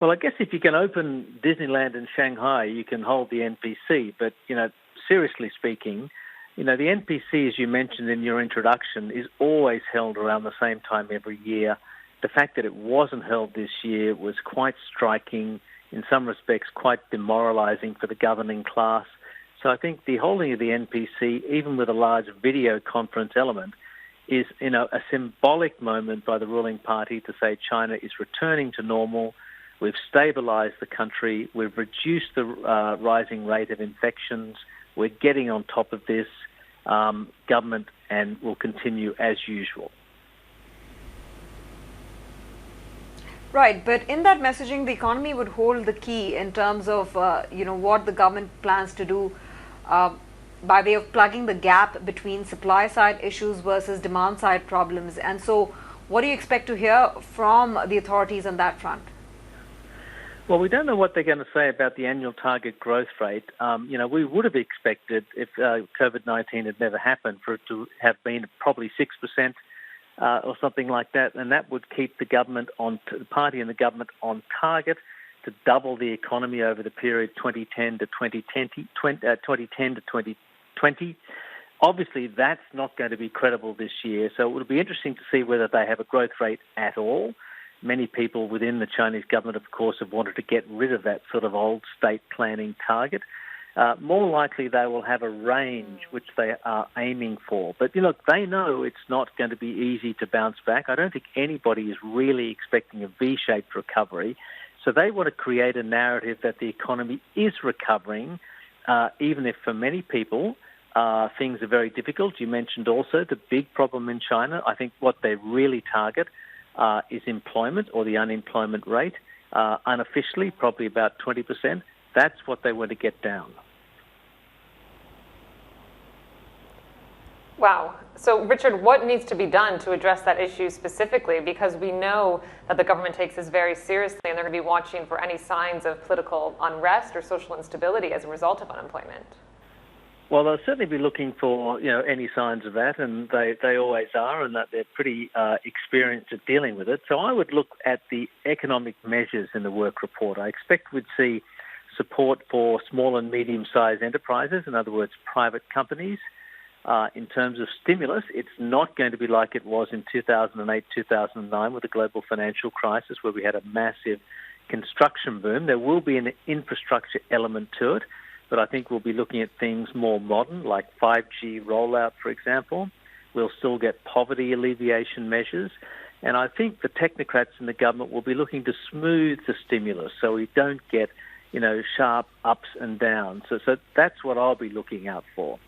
Well, I guess if you can open Disneyland in Shanghai, you can hold the NPC. But, seriously speaking, the NPC, as you mentioned in your introduction, is always held around the same time every year. The fact that it wasn't held this year was quite striking, in some respects quite demoralizing for the governing class. So I think the holding of the NPC, even with a large video conference element, is, a symbolic moment by the ruling party to say China is returning to normal. We've stabilized the country. We've reduced the rising rate of infections. We're getting on top of this government and will continue as usual. Right, but in that messaging, the economy would hold the key in terms of, what the government plans to do by way of plugging the gap between supply side issues versus demand side problems. And so what do you expect to hear from the authorities on that front? Well, we don't know what they're going to say about the annual target growth rate. We would have expected, if COVID-19 had never happened, for it to have been probably 6% or something like that, and that would keep the party and the government on target to double the economy over the period 2010 to 2020. Obviously, that's not going to be credible this year, so it will be interesting to see whether they have a growth rate at all. Many people within the Chinese government, of course, have wanted to get rid of that sort of old state planning target. More likely they will have a range which they are aiming for. But, they know it's not going to be easy to bounce back. I don't think anybody is really expecting a V-shaped recovery. So they want to create a narrative that the economy is recovering, even if for many people things are very difficult. You mentioned also the big problem in China. I think what they really target is employment or the unemployment rate. Unofficially, probably about 20%. That's what they want to get down. Wow. So, Richard, what needs to be done to address that issue specifically? Because we know that the government takes this very seriously, and they're going to be watching for any signs of political unrest or social instability as a result of unemployment. Well, they'll certainly be looking for, any signs of that, and they always are, and that they're pretty experienced at dealing with it. So I would look at the economic measures in the work report. I expect we'd see support for small and medium-sized enterprises, in other words, private companies. In terms of stimulus, it's not going to be like it was in 2008, 2009 with the global financial crisis where we had a massive construction boom. There will be an infrastructure element to it, but I think we'll be looking at things more modern, like 5G rollout, for example. We'll still get poverty alleviation measures. And I think the technocrats in the government will be looking to smooth the stimulus so we don't get, sharp ups and downs. So that's what I'll be looking out for.